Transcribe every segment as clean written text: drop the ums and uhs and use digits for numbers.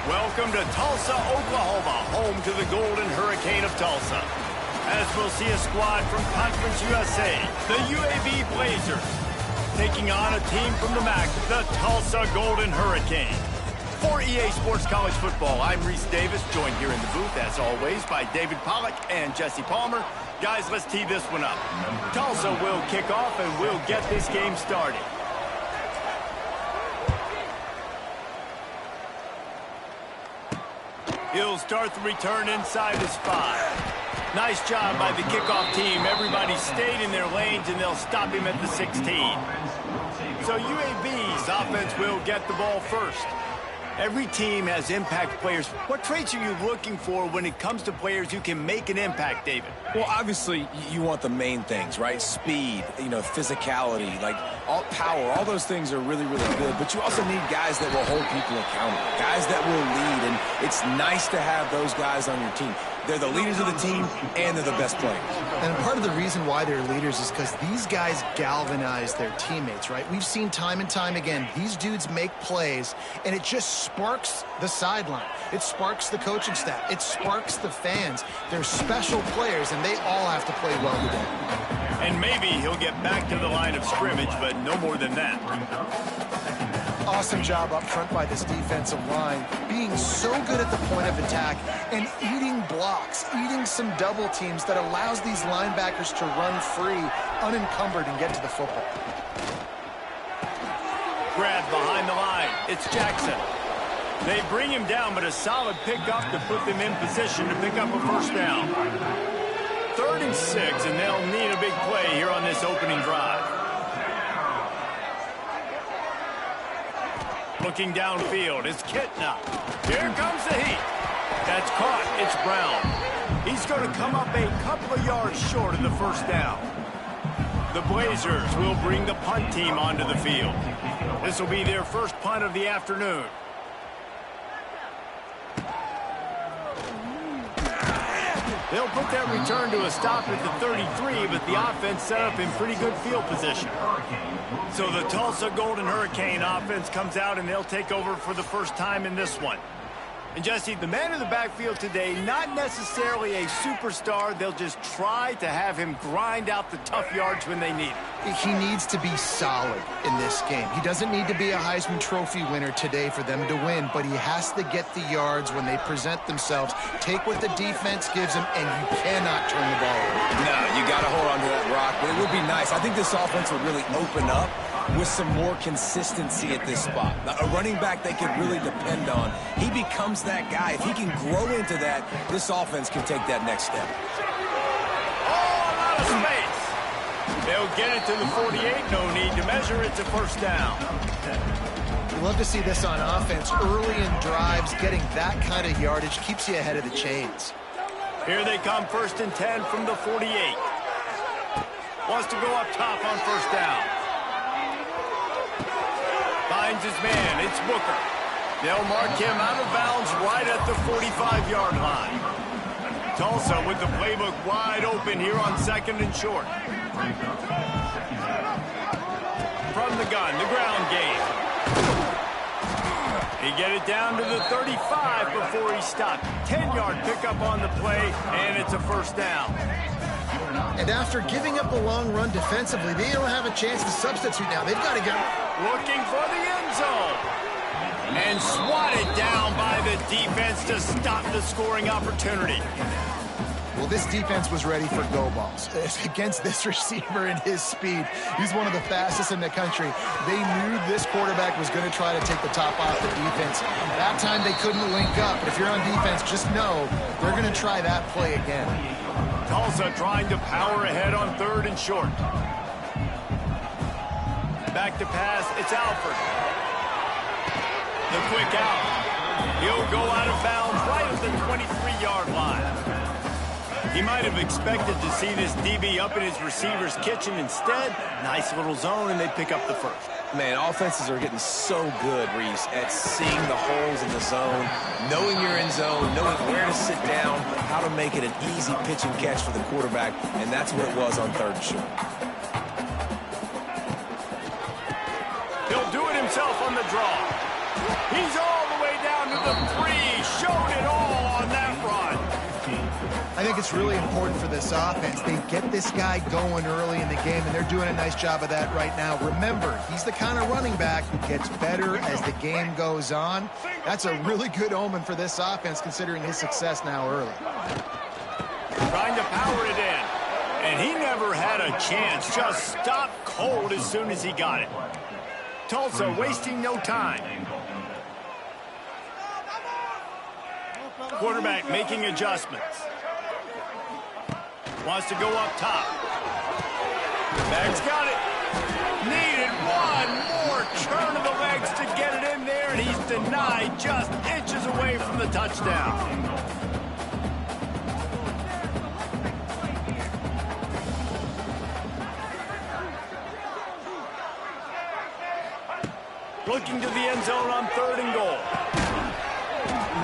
Welcome to Tulsa, Oklahoma, home to the Golden Hurricane of Tulsa. As we'll see a squad from Conference USA, the UAB Blazers, taking on a team from the MAC, the Tulsa Golden Hurricane. For EA Sports College Football, I'm Reese Davis, joined here in the booth, as always, by David Pollack and Jesse Palmer. Guys, let's tee this one up. Tulsa will kick off, and we'll get this game started. He'll start the return inside his 5. Nice job by the kickoff team. Everybody stayed in their lanes, and they'll stop him at the 16. So UAB's offense will get the ball first. Every team has impact players. What traits are you looking for when it comes to players who can make an impact, David? Well, obviously, you want the main things, right? Speed, physicality, all power. All those things are really, really good. But you also need guys that will hold people accountable, guys that will lead. And it's nice to have those guys on your team. They're the leaders of the team, and they're the best players. And part of the reason why they're leaders is because these guys galvanize their teammates, right? We've seen time and time again, these dudes make plays, and it just sparks the sideline. It sparks the coaching staff. It sparks the fans. They're special players, and they all have to play well today. And maybe he'll get back to the line of scrimmage, but no more than that. Awesome job up front by this defensive line, being so good at the point of attack and eating blocks, eating some double teams that allows these linebackers to run free, unencumbered, and get to the football. Grab behind the line. It's Jackson. They bring him down, but a solid pickup to put them in position to pick up a first down. 3rd and 6, and they'll need a big play here on this opening drive. Looking downfield, it's Kitna. Here comes the heat. That's caught. It's Brown. He's going to come up a couple of yards short of the first down. The Blazers will bring the punt team onto the field. This will be their first punt of the afternoon. They'll put that return to a stop at the 33, but the offense set up in pretty good field position. So the Tulsa Golden Hurricane offense comes out, and they'll take over for the first time in this one. And Jesse, the man in the backfield today, not necessarily a superstar. They'll just try to have him grind out the tough yards when they need it. He needs to be solid in this game. He doesn't need to be a Heisman Trophy winner today for them to win, but he has to get the yards when they present themselves. Take what the defense gives him, and you cannot turn the ball over. No, you got to hold on to that rock, but it would be nice. I think this offense would really open up with some more consistency at this spot. A running back they could really depend on. He becomes that guy. If he can grow into that, this offense can take that next step. Oh, a lot of space. They'll get it to the 48. No need to measure. It's a first down. You love to see this on offense. Early in drives, getting that kind of yardage keeps you ahead of the chains. Here they come, 1st and 10 from the 48. Wants to go up top on first down. Finds his man. It's Booker. They'll mark him out of bounds right at the 45-yard line. Tulsa with the playbook wide open here on 2nd and short. From the gun, the ground game. He get it down to the 35 before he stopped. 10-yard pickup on the play, and it's a first down. And after giving up a long run defensively, they don't have a chance to substitute now. They've got to go. Looking for the end zone. And swatted down by the defense to stop the scoring opportunity. Well, this defense was ready for go balls. Against this receiver and his speed, he's one of the fastest in the country. They knew this quarterback was going to try to take the top off the defense. That time they couldn't link up. But if you're on defense, just know they're going to try that play again. Tulsa trying to power ahead on 3rd and short. Back to pass, it's Alford. The quick out. He'll go out of bounds right at the 23-yard line. He might have expected to see this DB up in his receiver's kitchen. Instead, nice little zone, and they pick up the first. Man, offenses are getting so good, Reese, at seeing the holes in the zone, knowing you're in zone, knowing where to sit down, how to make it an easy pitch and catch for the quarterback, and that's what it was on 3rd and short. He'll do it himself on the draw. He's all the way down to the 3. Showed it all on that run. I think it's really important for this offense. They get this guy going early in the game, and they're doing a nice job of that right now. Remember, he's the kind of running back who gets better as the game goes on. That's a really good omen for this offense, considering his success now early. Trying to power it in. And he never had a chance. Just stopped cold as soon as he got it. Tulsa wasting no time. Quarterback making adjustments. Wants to go up top. Bag's got it. Needed one more turn of the legs to get it in there, and he's denied just inches away from the touchdown. Looking to the end zone on 3rd and goal.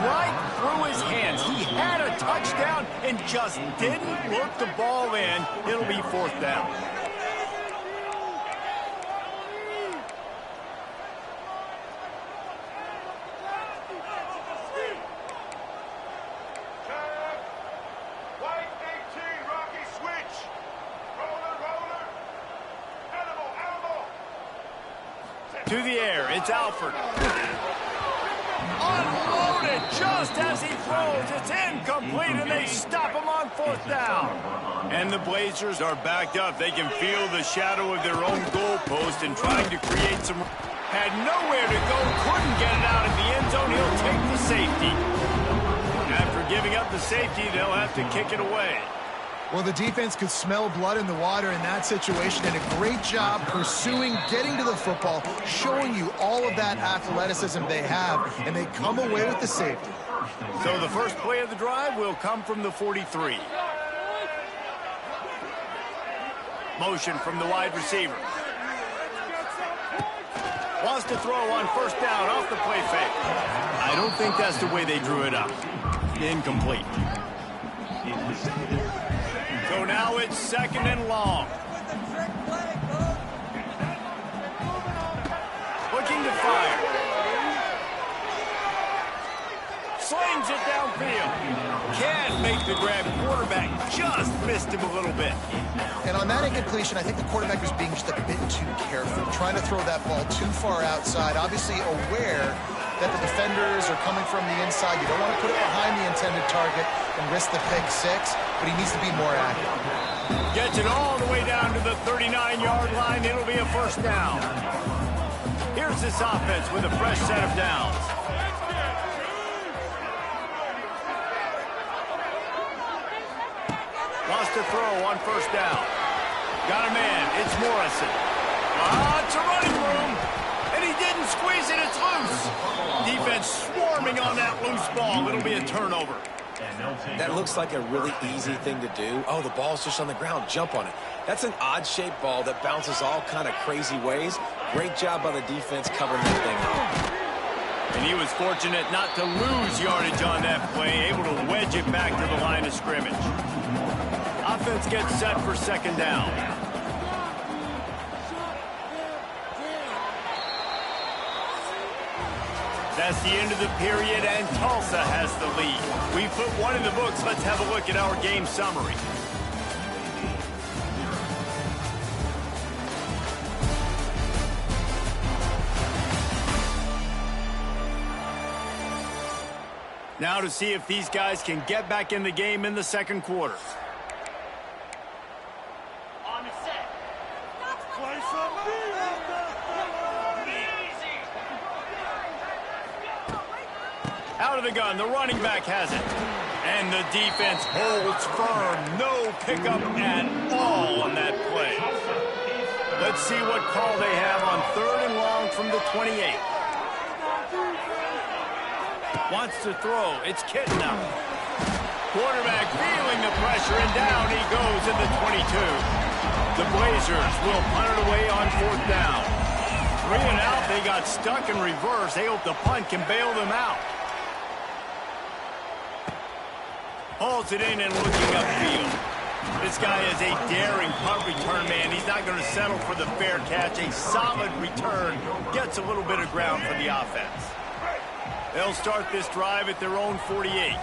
Right through his hands. He had a touchdown and just didn't work the ball in. It'll be 4th down. To the air, it's Alford. Unloaded just as he throws. It's incomplete, and they stop him on 4th down. And the Blazers are backed up. They can feel the shadow of their own goalpost and trying to create some... Had nowhere to go, couldn't get it out of the end zone. He'll take the safety. After giving up the safety, they'll have to kick it away. Well, the defense could smell blood in the water in that situation, and a great job pursuing, getting to the football, showing you all of that athleticism they have, and they come away with the safety. So the first play of the drive will come from the 43. Motion from the wide receiver. Wants to throw on 1st down off the play fake. I don't think that's the way they drew it up. Incomplete. So now it's 2nd and long. Looking to fire. Slings it downfield. Can't make the grab. Quarterback just missed him a little bit. And on that incompletion, I think the quarterback was being just a bit too careful, trying to throw that ball too far outside, obviously aware that the defenders are coming from the inside. You don't want to put it behind the intended target and risk the pick 6, but he needs to be more accurate. Gets it all the way down to the 39-yard line. It'll be a 1st down. Here's this offense with a fresh set of downs. Wants to throw on 1st down. Got a man. It's Morrison. It's a running room. And he didn't squeeze it. It's loose. Defense swarming on that loose ball. It'll be a turnover. That looks like a really easy thing to do. Oh, the ball's just on the ground. Jump on it. That's an odd-shaped ball that bounces all kind of crazy ways. Great job by the defense covering that thing up. And he was fortunate not to lose yardage on that play, able to wedge it back to the line of scrimmage. Offense gets set for 2nd down. That's the end of the period, and Tulsa has the lead. We put one in the books. Let's have a look at our game summary. Now to see if these guys can get back in the game in the 2nd quarter. On the set. Play Out of the gun, the running back has it. And the defense holds firm. No pickup at all on that play. Let's see what call they have on 3rd and long from the 28. Wants to throw. It's Kitna. Quarterback feeling the pressure, and down he goes at the 22. The Blazers will punt it away on 4th down. 3 and out. They got stuck in reverse. They hope the punt can bail them out. Hauls it in and looking upfield. This guy is a daring punt return man. He's not going to settle for the fair catch. A solid return. Gets a little bit of ground for the offense. They'll start this drive at their own 48.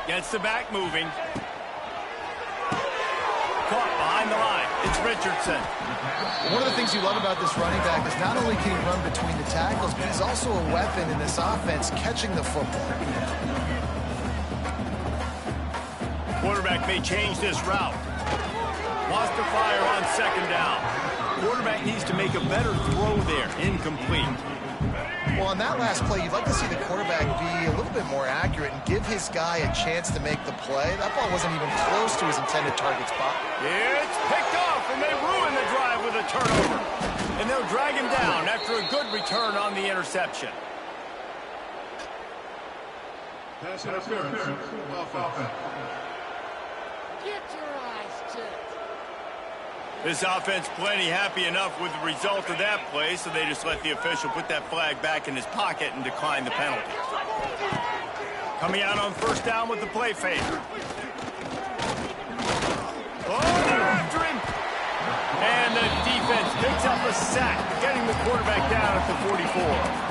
Gets the back moving. Caught behind the line. It's Richardson. One of the things you love about this running back is not only can he run between the tackles, but he's also a weapon in this offense catching the football. Quarterback may change this route. Wants to fire on second down. Quarterback needs to make a better throw there. Incomplete. Well, on that last play, you'd like to see the quarterback be a little bit more accurate and give his guy a chance to make the play. That ball wasn't even close to his intended target spot. It's picked off, and they ruin the drive with a turnover. And they'll drag him down after a good return on the interception. Pass interference. Offense. Get your eyes checked. This offense plenty happy enough with the result of that play, so they just let the official put that flag back in his pocket and decline the penalty. Coming out on first down with the play fake. Oh, they're after him. And the defense picks up a sack, getting the quarterback down at the 44.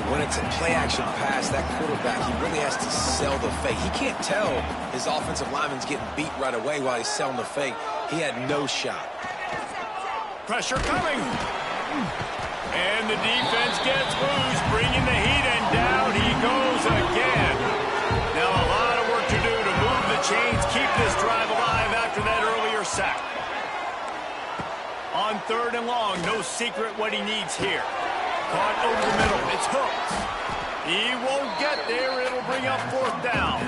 When it's a play-action pass, that quarterback, he really has to sell the fake. He can't tell his offensive lineman's getting beat right away while he's selling the fake. He had no shot. Pressure coming. And the defense gets loose, bringing the heat, and down he goes again. Now a lot of work to do to move the chains, keep this drive alive after that earlier sack. On third and long, no secret what he needs here. Caught over the middle. It's hooked. He won't get there. It'll bring up fourth down.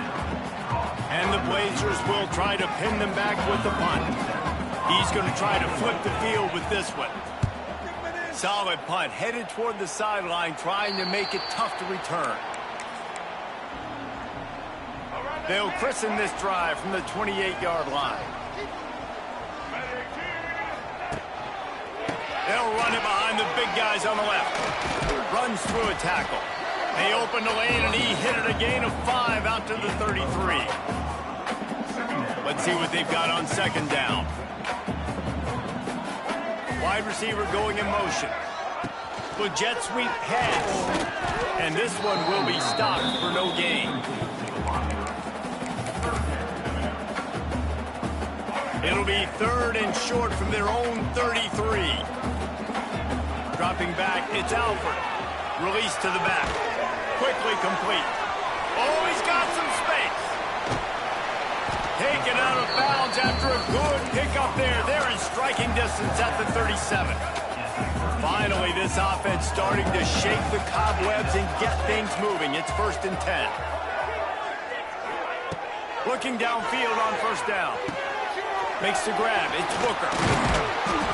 And the Blazers will try to pin them back with the punt. He's going to try to flip the field with this one. Solid punt. Headed toward the sideline, trying to make it tough to return. They'll christen this drive from the 28-yard line. They'll run it behind the big guys on the left. Runs through a tackle. They open the lane, and he hit it a gain of 5 out to the 33. Let's see what they've got on second down. Wide receiver going in motion. With jet sweep pass. And this one will be stopped for no gain. It'll be third and short from their own 33. Dropping back, it's Alford. Release to the back. Quickly complete. Oh, he's got some space. Taken out of bounds after a good pickup there. They're in striking distance at the 37. Finally, this offense starting to shake the cobwebs and get things moving. It's 1st and 10. Looking downfield on first down. Makes the grab. It's Booker.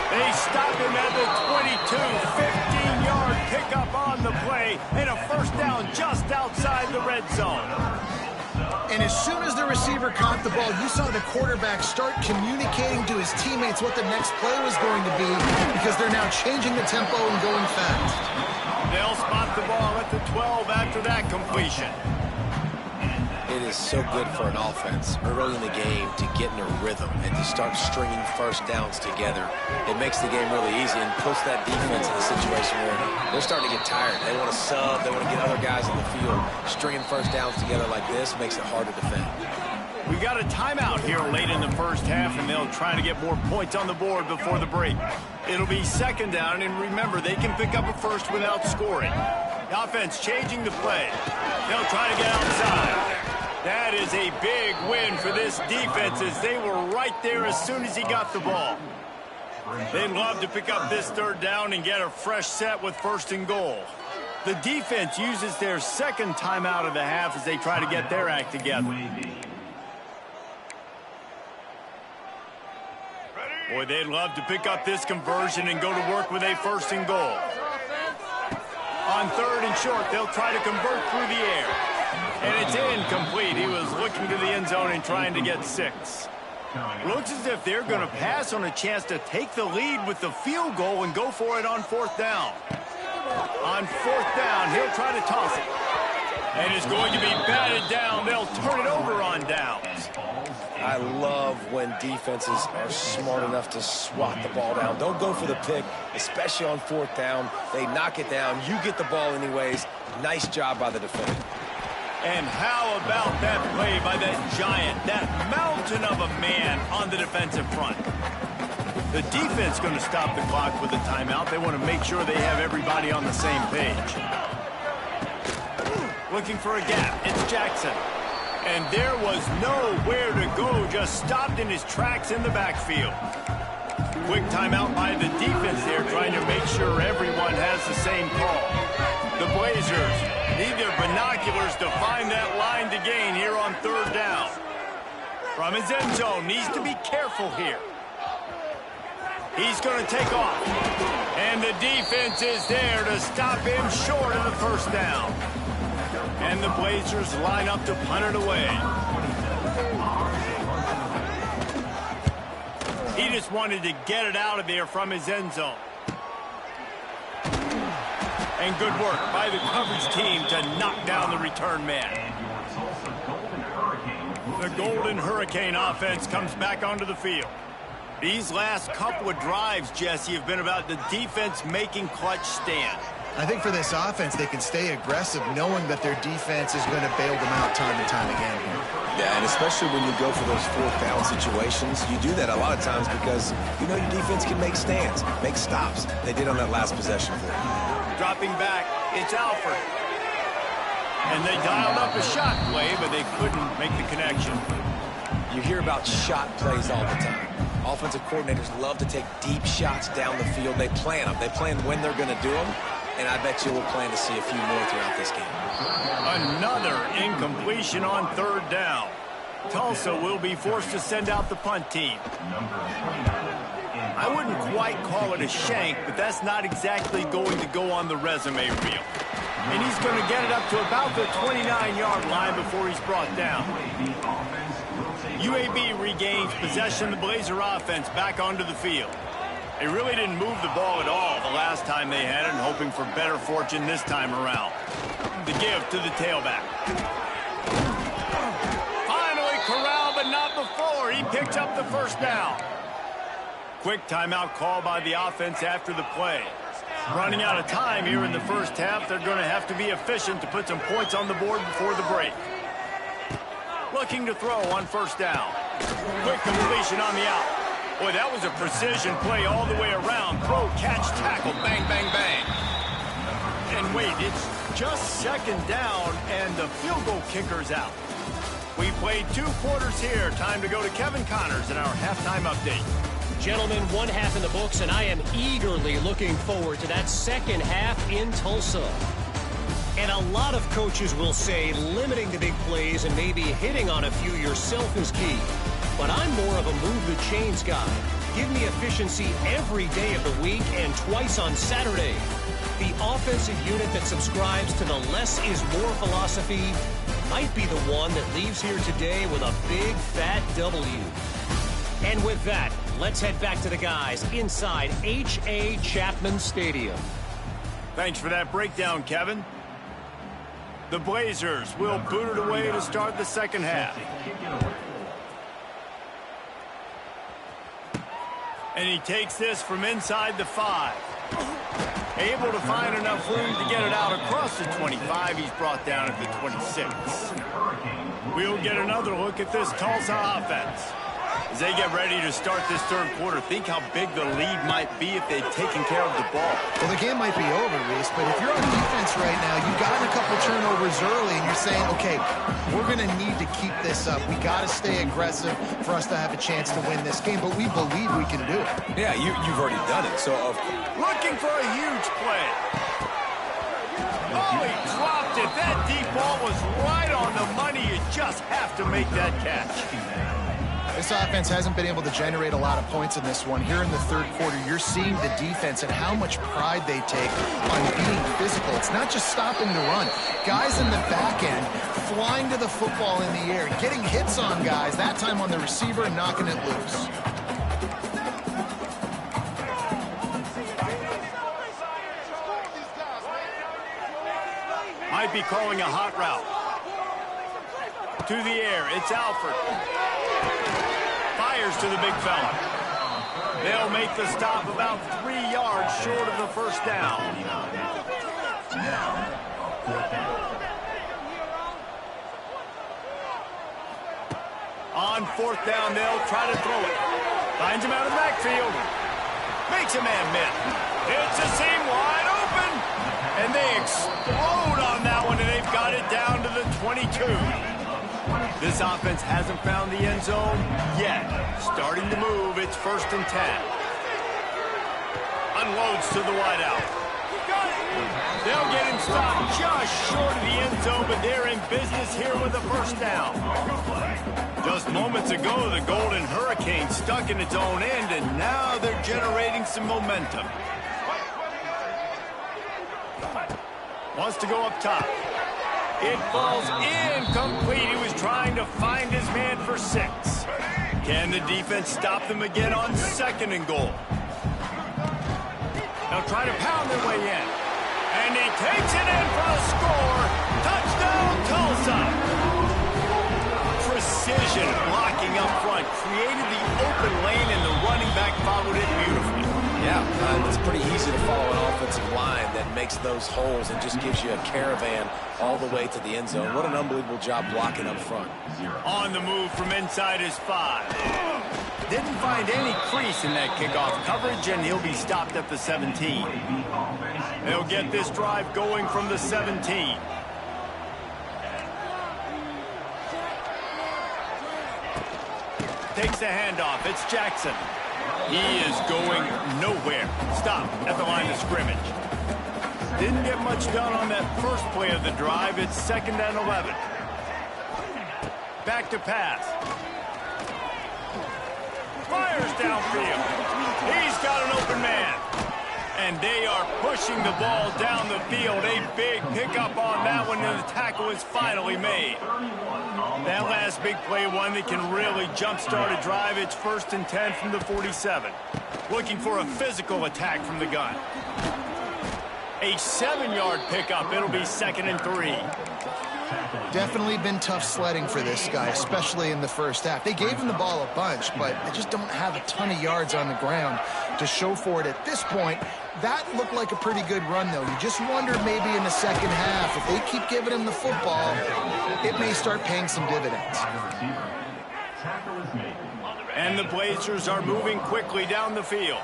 They stop him at the 22. 15-yard pickup on the play, and a first down just outside the red zone. And as soon as the receiver caught the ball, you saw the quarterback start communicating to his teammates what the next play was going to be, because they're now changing the tempo and going fast. They'll spot the ball at the 12 after that completion. It is so good for an offense early in the game to get in a rhythm and to start stringing first downs together. It makes the game really easy and puts that defense in a situation where they're starting to get tired. They want to sub. They want to get other guys on the field. Stringing first downs together like this makes it hard to defend. We got a timeout here late in the first half, and they'll try to get more points on the board before the break. It'll be second down, and remember, they can pick up a first without scoring. The offense changing the play. They'll try to get outside. That is a big win for this defense, as they were right there as soon as he got the ball. They'd love to pick up this third down and get a fresh set with 1st and goal. The defense uses their second timeout of the half as they try to get their act together. Boy, they'd love to pick up this conversion and go to work with a 1st and goal. On third and short, they'll try to convert through the air. And it's incomplete. He was looking to the end zone and trying to get 6. Looks as if they're going to pass on a chance to take the lead with the field goal and go for it on 4th down. On 4th down, he'll try to toss it. And it's going to be batted down. They'll turn it over on downs. I love when defenses are smart enough to swat the ball down. Don't go for the pick, especially on 4th down. They knock it down. You get the ball anyways. Nice job by the defender. And how about that play by that giant, that mountain of a man on the defensive front? The defense going to stop the clock with a timeout. They want to make sure they have everybody on the same page. Looking for a gap. It's Jackson. And there was nowhere to go, just stopped in his tracks in the backfield. Quick timeout by the defense there, trying to make sure everyone has the same call. The Blazers need their binoculars to find that line to gain here on 3rd down. From his end zone, needs to be careful here. He's going to take off. And the defense is there to stop him short of the 1st down. And the Blazers line up to punt it away. He just wanted to get it out of there from his end zone. And good work by the coverage team to knock down the return man. The Golden Hurricane offense comes back onto the field. These last couple of drives, Jesse, have been about the defense making clutch stands. I think for this offense, they can stay aggressive knowing that their defense is going to bail them out time and time again here. Yeah, and especially when you go for those 4th down situations, you do that a lot of times because you know your defense can make stands, make stops. They did on that last possession for you. Dropping back, it's Alford. And they dialed up a shot play, but they couldn't make the connection. You hear about shot plays all the time. Offensive coordinators love to take deep shots down the field. They plan them. They plan when they're going to do them. And I bet you we'll plan to see a few more throughout this game. Another incompletion on 3rd down. Tulsa will be forced to send out the punt team. I wouldn't quite call it a shank, but that's not exactly going to go on the resume reel. And he's going to get it up to about the 29-yard line before he's brought down. UAB regains possession of the Blazer offense back onto the field. They really didn't move the ball at all the last time they had it, and hoping for better fortune this time around. The give to the tailback. Finally corralled, but not before. He picked up the 1st down. Quick timeout call by the offense after the play. Running out of time here in the 1st half, they're going to have to be efficient to put some points on the board before the break. Looking to throw on 1st down. Quick completion on the out. Boy, that was a precision play all the way around. Throw, catch, tackle, bang, bang, bang. And wait, it's just 2nd down, and the field goal kicker's out. We played 2 quarters here. Time to go to Kevin Connors in our halftime update. Gentlemen, 1 half in the books, and I am eagerly looking forward to that 2nd half in Tulsa. And a lot of coaches will say limiting the big plays and maybe hitting on a few yourself is key. But I'm more of a move the chains guy. Give me efficiency every day of the week and twice on Saturday. The offensive unit that subscribes to the less is more philosophy might be the one that leaves here today with a big fat W. And with that, let's head back to the guys inside H.A. Chapman Stadium. Thanks for that breakdown, Kevin. The Blazers will boot it away to start the 2nd half. And he takes this from inside the 5. Able to find enough room to get it out across the 25. He's brought down at the 26. We'll get another look at this Tulsa offense. As they get ready to start this 3rd quarter, think how big the lead might be if they'd taken care of the ball. Well, the game might be over, Reese, but if you're on defense right now, you've gotten a couple turnovers early, and you're saying, okay, we're going to need to keep this up. We got to stay aggressive for us to have a chance to win this game, but we believe we can do it. Yeah, you've already done it. So, looking for a huge play. Oh, he dropped it. That deep ball was right on the money. You just have to make that catch. This offense hasn't been able to generate a lot of points in this one. Here in the 3rd quarter, you're seeing the defense and how much pride they take on being physical. It's not just stopping the run. Guys in the back end flying to the football in the air, getting hits on guys, that time on the receiver and knocking it loose. Might be calling a hot route. To the air, it's Alford. Fires to the big fella. They'll make the stop about 3 yards short of the first down. On 4th down, they'll try to throw it. Finds him out of the backfield. Makes a man miss. Hits the seam wide open. And they explode on that one, and they've got it down to the 22. This offense hasn't found the end zone yet. Starting to move, it's 1st and 10. Unloads to the wideout. They'll get him stopped just short of the end zone, but they're in business here with a first down. Just moments ago, the Golden Hurricane stuck in its own end, and now they're generating some momentum. Wants to go up top. It falls incomplete. He was trying to find his man for 6. Can the defense stop them again on 2nd and goal? They'll try to pound their way in. And he takes it in for the score. Touchdown, Tulsa. Precision blocking up front. Created the open lane, and the running back followed it beautifully. Yeah, it's pretty easy to follow an offensive line that makes those holes and just gives you a caravan all the way to the end zone. What an unbelievable job blocking up front. On the move from inside his 5. Didn't find any crease in that kickoff coverage, and he'll be stopped at the 17. They'll get this drive going from the 17. Takes the handoff. It's Jackson. He is going nowhere. Stop at the line of scrimmage. Didn't get much done on that first play of the drive. It's 2nd and 11. Back to pass. Fires downfield. He's got an open man. And they are pushing the ball down the field. A big pickup on that one, and the tackle is finally made. That last big play, one that can really jumpstart a drive. It's 1st and 10 from the 47. Looking for a physical attack from the gun. A 7-yard pickup. It'll be 2nd and 3. Definitely been tough sledding for this guy, especially in the first half. They gave him the ball a bunch, but they just don't have a ton of yards on the ground to show for it at this point. That looked like a pretty good run, though. You just wonder maybe in the second half, if they keep giving him the football, it may start paying some dividends. And the Blazers are moving quickly down the field.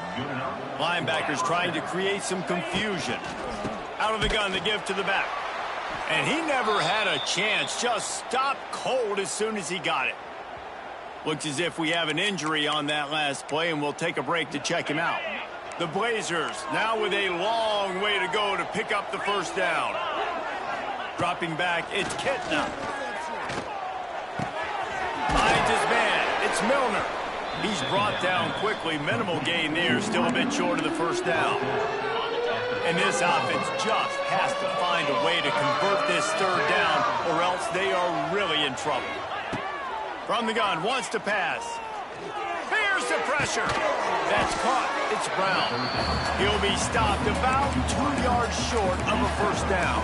Linebackers trying to create some confusion. Out of the gun, the give to the back. And he never had a chance. Just stopped cold as soon as he got it. Looks as if we have an injury on that last play, and we'll take a break to check him out. The Blazers now with a long way to go to pick up the first down. Dropping back, it's Kitna. Finds his man. It's Milner. He's brought down quickly. Minimal gain there, still a bit short of the first down. And this offense just has to find a way to convert this 3rd down, or else they are really in trouble. From the gun, wants to pass. Here's the pressure. That's caught. It's Brown. He'll be stopped about 2 yards short of a first down.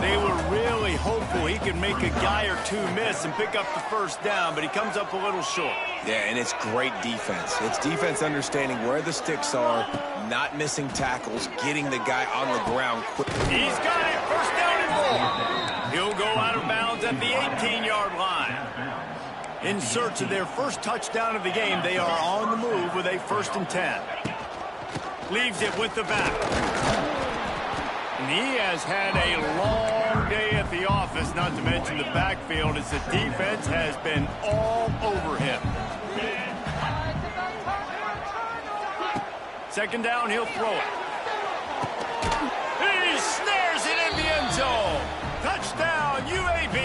They were really hopeful he could make a guy or two miss and pick up the first down, but he comes up a little short. Yeah, and it's great defense. It's defense understanding where the sticks are, not missing tackles, getting the guy on the ground quick. He's got it. First down and more. He'll go out of bounds at the 18-yard line. In search of their first touchdown of the game, they are on the move with a 1st and 10. Leaves it with the back. And he has had a long day at the office, not to mention the backfield, as the defense has been all over him. 2nd down, he'll throw it. He snares it in the end zone. Touchdown, UAB.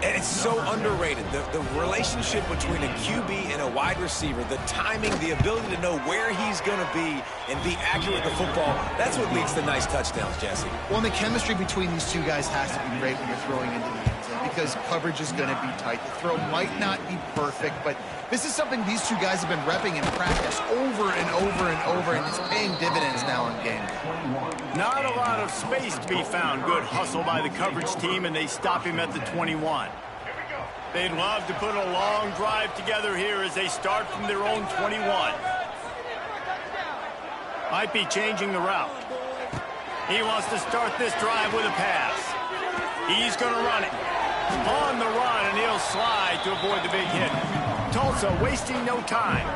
And it's so underrated. The relationship between a QB and a wide receiver, the timing, the ability to know where he's going to be and be accurate with the football, that's what leads to nice touchdowns, Jesse. Well, and the chemistry between these two guys has to be great when you're throwing into the end zone, because coverage is going to be tight. The throw might not be perfect, but this is something these two guys have been repping in practice over and over and over, and it's paying dividends now in game. Not a lot of space to be found. Good hustle by the coverage team, and they stop him at the 21. They'd love to put a long drive together here as they start from their own 21. Might be changing the route. He wants to start this drive with a pass. He's going to run it. On the run, and he'll slide to avoid the big hit. Tulsa wasting no time.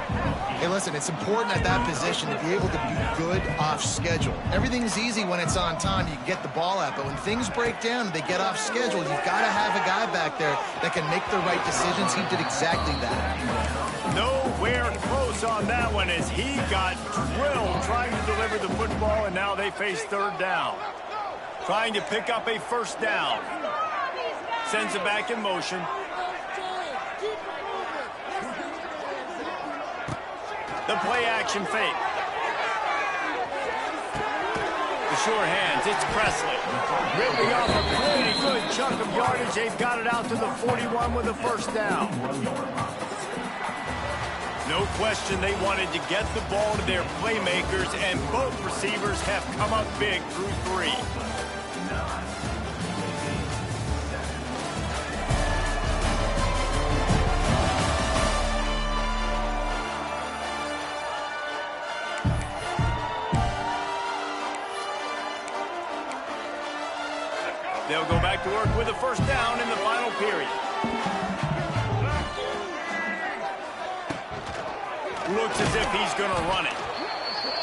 Hey, listen, it's important at that position to be able to be good off schedule. Everything's easy when it's on time. You can get the ball out, but when things break down and they get off schedule, you've got to have a guy back there that can make the right decisions. He did exactly that. Nowhere close on that one as he got drilled trying to deliver the football, and now they face third down. Trying to pick up a first down. Sends it back in motion. The play-action fake. The sure hands, it's Presley. Ripping off a pretty good chunk of yardage. They've got it out to the 41 with a first down. No question they wanted to get the ball to their playmakers, and both receivers have come up big through 3. They'll go back to work with a first down in the final period. Looks as if he's going to run it.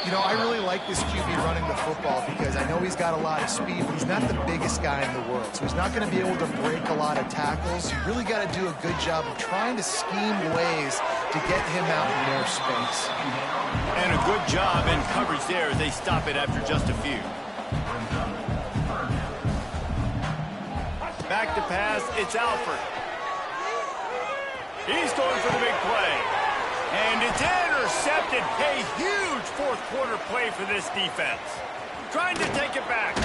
You know, I really like this QB running the football because I know he's got a lot of speed, but he's not the biggest guy in the world. So he's not going to be able to break a lot of tackles. You really got to do a good job of trying to scheme ways to get him out in more space. And a good job in coverage there as they stop it after just a few. Back to pass, it's Alford. He's going for the big play. And it's intercepted. A huge fourth-quarter play for this defense. Trying to take it back.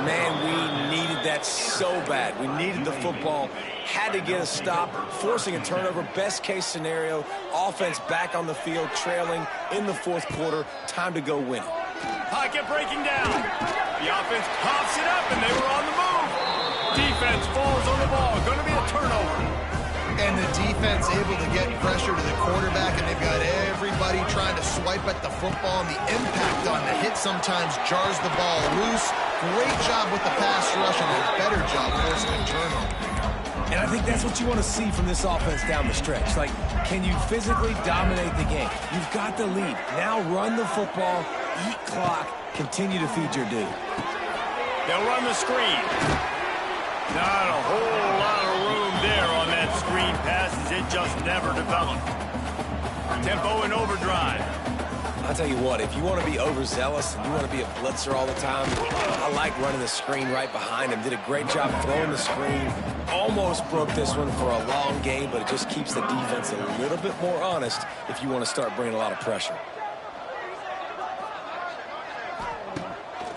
Man, we needed that so bad. We needed the football. Had to get a stop, forcing a turnover. Best-case scenario, offense back on the field, trailing in the fourth quarter. Time to go win it. Pocket breaking down. The offense pops it up, and they were on the move. Defense falls on the ball. Going to be a turnover. And the defense able to get pressure to the quarterback, and they've got everybody trying to swipe at the football, and the impact on the hit sometimes jars the ball loose. Great job with the pass rush, and a better job forcing a turnover. And I think that's what you want to see from this offense down the stretch. Like, can you physically dominate the game? You've got the lead. Now run the football, eat clock, continue to feed your dude. They'll run the screen. Not a whole lot of room there on that screen pass as it just never developed. Tempo and overdrive. I'll tell you what, if you want to be overzealous and you want to be a blitzer all the time, I like running the screen right behind him. Did a great job throwing the screen. Almost broke this one for a long game, but it just keeps the defense a little bit more honest if you want to start bringing a lot of pressure.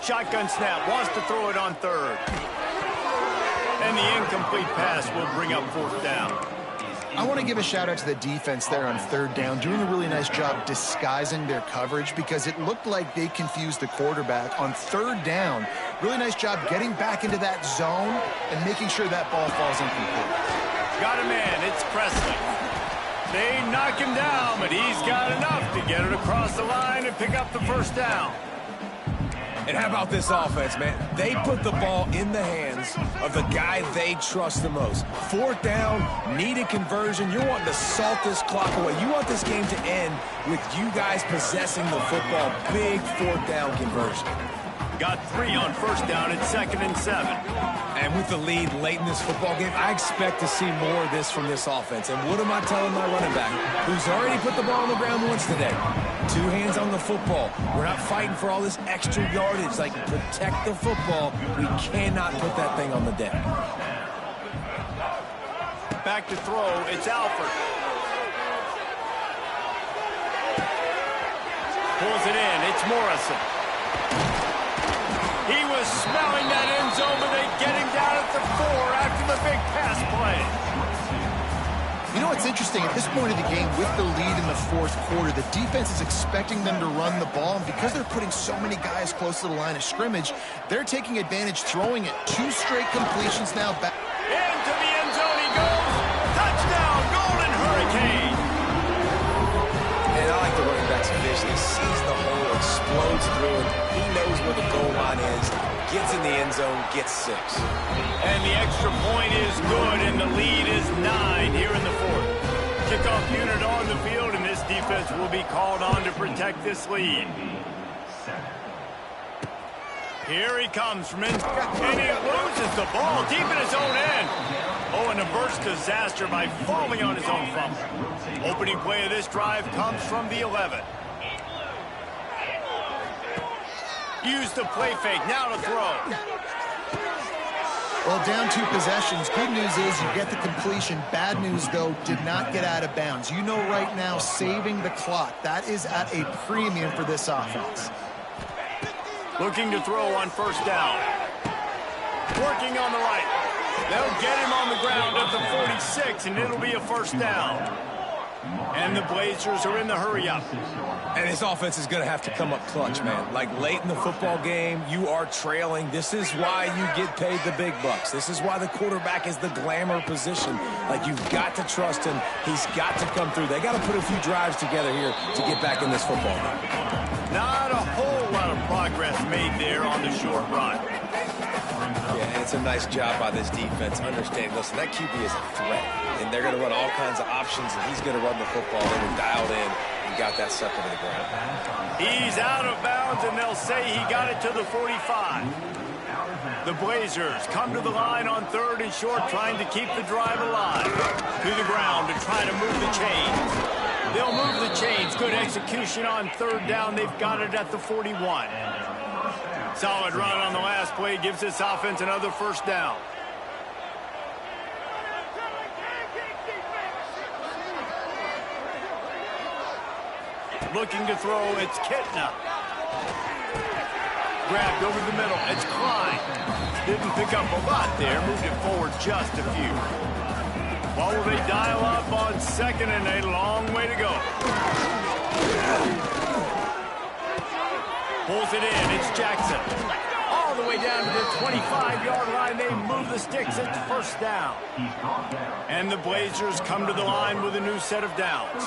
Shotgun snap, wants to throw it on third. And the incomplete pass will bring up fourth down. I want to give a shout out to the defense there on third down, doing a really nice job disguising their coverage because it looked like they confused the quarterback on third down. Really nice job getting back into that zone and making sure that ball falls incomplete. Got a man, it's Presley. They knock him down, but he's got enough to get it across the line and pick up the first down. And how about this offense, man? They put the ball in the hands of the guy they trust the most. Fourth down, need a conversion. You're wanting to salt this clock away. You want this game to end with you guys possessing the football. Big fourth down conversion. Got 3 on first down at 2nd and 7. And with the lead late in this football game, I expect to see more of this from this offense. And what am I telling my running back, who's already put the ball on the ground once today? 2 hands on the football. We're not fighting for all this extra yardage. Like, protect the football. We cannot put that thing on the deck. Back to throw, it's Alford. Pulls it in, it's Morrison. He was smelling that end zone, but they get him down at the 4 after the big pass play. You know what's interesting? At this point of the game, with the lead in the fourth quarter, the defense is expecting them to run the ball, and because they're putting so many guys close to the line of scrimmage, they're taking advantage, throwing it. 2 straight completions now back. Into the end zone he goes. explodes through it. He knows where the goal line is, gets in the end zone, gets 6. And the extra point is good, and the lead is 9 here in the fourth. Kickoff unit on the field, and this defense will be called on to protect this lead. Here he comes from in, and he loses the ball deep in his own end. Oh, and a burst disaster by falling on his own fumble. Opening play of this drive comes from the 11. Use the play fake, now to throw. Well, down 2 possessions. Good news is you get the completion. Bad news, though, did not get out of bounds. You know right now, saving the clock, that is at a premium for this offense. Looking to throw on first down. Working on the right. They'll get him on the ground at the 46, and it'll be a first down. And the Blazers are in the hurry-up. And this offense is going to have to come up clutch, man. Like late in the football game, you are trailing. This is why you get paid the big bucks. This is why the quarterback is the glamour position. Like, you've got to trust him. He's got to come through. They got to put a few drives together here to get back in this football game. Not a whole lot of progress made there on the short run. Yeah, and it's a nice job by this defense. Understand, listen, that QB is a threat, and they're going to run all kinds of options, and he's going to run the football. They were dialed in and got that sucker to the ground. He's out of bounds, and they'll say he got it to the 45. The Blazers come to the line on 3rd and short, trying to keep the drive alive. To the ground to try to move the chains. They'll move the chains. Good execution on 3rd down. They've got it at the 41. Solid run on the last play gives this offense another first down. Looking to throw, it's Kitna. Grabbed over the middle, it's Klein. Didn't pick up a lot there, moved it forward just a few. Well, will they dial up on 2nd and a long way to go? Pulls it in, it's Jackson. All the way down to the 25-yard line, they move the sticks, it's first down. And the Blazers come to the line with a new set of downs.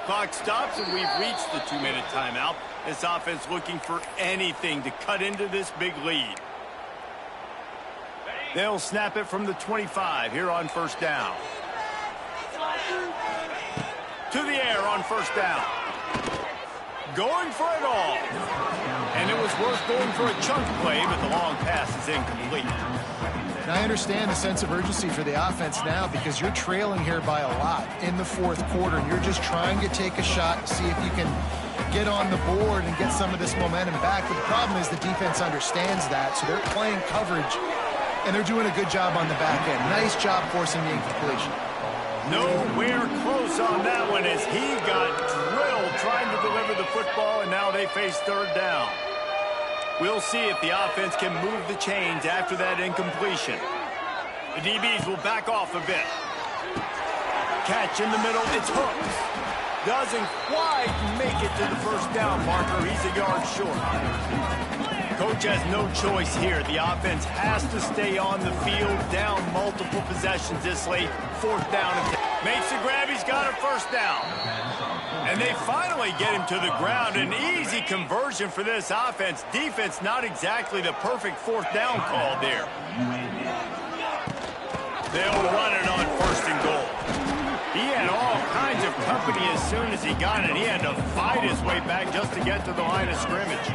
Clock stops, and we've reached the 2-minute timeout. This offense looking for anything to cut into this big lead. They'll snap it from the 25 here on first down. To the air on first down. Going for it all. And it was worth going for a chunk play, but the long pass is incomplete. And I understand the sense of urgency for the offense now because you're trailing here by a lot in the 4th quarter. And you're just trying to take a shot, see if you can get on the board and get some of this momentum back. But the problem is the defense understands that, so they're playing coverage, and they're doing a good job on the back end. Nice job forcing the incompletion. Nowhere close on that one as he got drilled trying to deliver the football, and now they face 3rd down. We'll see if the offense can move the chains after that incompletion. The DBs will back off a bit. Catch in the middle, it's Hooks. Doesn't quite make it to the first down marker. He's a yard short. Coach has no choice here. The offense has to stay on the field, down multiple possessions this late. 4th down. Makes the grab. He's got a first down. And they finally get him to the ground. An easy conversion for this offense. Defense not exactly the perfect 4th down call there. They'll run it on 1st and goal. He had all kinds of company as soon as he got it. He had to fight his way back just to get to the line of scrimmage.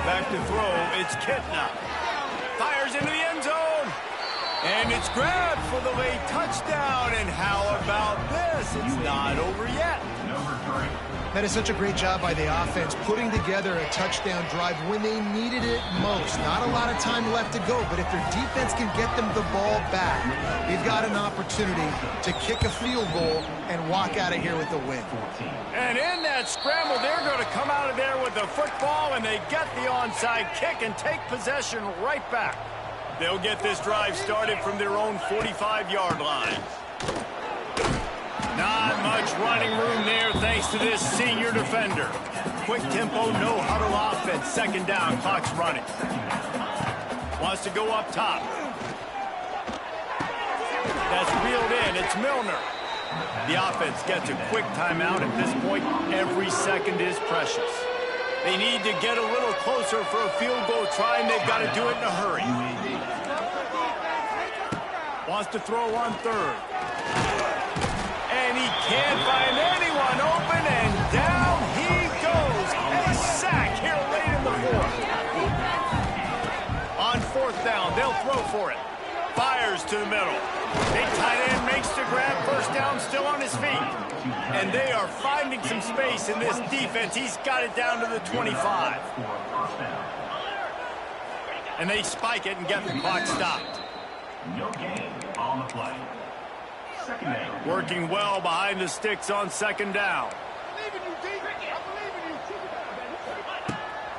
Back to throw, it's Kitna. Fires into the end zone. And it's grabbed for the late touchdown. And how about this? It's not over yet. That is such a great job by the offense, putting together a touchdown drive when they needed it most. Not a lot of time left to go, but if their defense can get them the ball back, they've got an opportunity to kick a field goal and walk out of here with the win. And in that scramble, they're going to come out of there with the football, and they get the onside kick and take possession right back. They'll get this drive started from their own 45-yard line. Not much running room there thanks to this senior defender. Quick tempo, no huddle offense. 2nd down, clock's running. Wants to go up top. That's reeled in, it's Milner. The offense gets a quick timeout. At this point, every second is precious. They need to get a little closer for a field goal try, and they've got to do it in a hurry. Wants to throw on third. And he can't find anyone open, and down he goes. A sack here late in the fourth. On fourth down, they'll throw for it. Fires to the middle. Big tight end makes the grab. First down, still on his feet. And they are finding some space in this defense. He's got it down to the 25. And they spike it and get the clock stopped. No gain on the play. Second down. Working well behind the sticks on second down.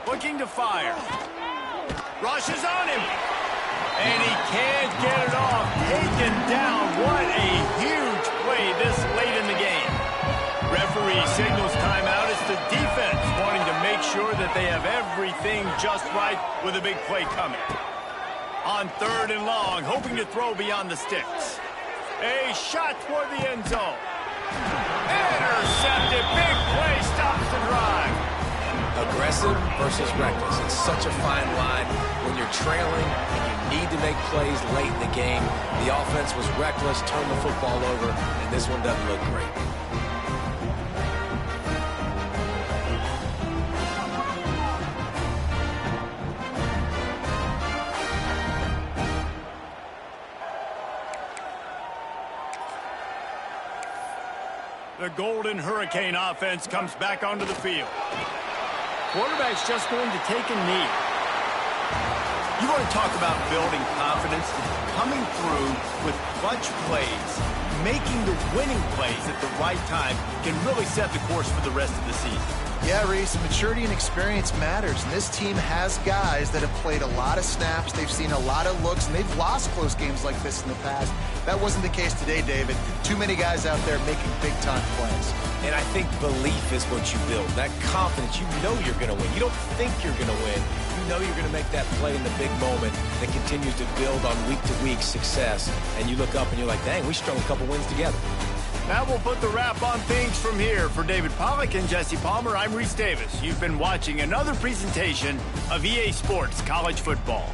Looking to fire. Rushes on him. And he can't get it off. Taken down. What a huge play this late in the game. Referee signals timeout. It's the defense wanting to make sure that they have everything just right with a big play coming. On third and long, hoping to throw beyond the sticks. A shot toward the end zone. Intercepted. Big play stops the drive. Aggressive versus reckless. It's such a fine line when you're trailing and you need to make plays late in the game. The offense was reckless, turned the football over, and this one doesn't look great. The Golden Hurricane offense comes back onto the field. Quarterback's just going to take a knee. You want to talk about building confidence? Coming through with clutch plays, making the winning plays at the right time can really set the course for the rest of the season. Yeah, Reese, maturity and experience matters, and this team has guys that have played a lot of snaps. They've seen a lot of looks, and they've lost close games like this in the past. That wasn't the case today, David. Too many guys out there making big-time plays. And I think belief is what you build. That confidence, you know you're going to win. You don't think you're going to win. You know you're going to make that play in the big moment that continues to build on week-to-week success. And you look up and you're like, dang, we strung a couple wins together. That will put the wrap on things from here. For David Pollack and Jesse Palmer, I'm Reese Davis. You've been watching another presentation of EA Sports College Football.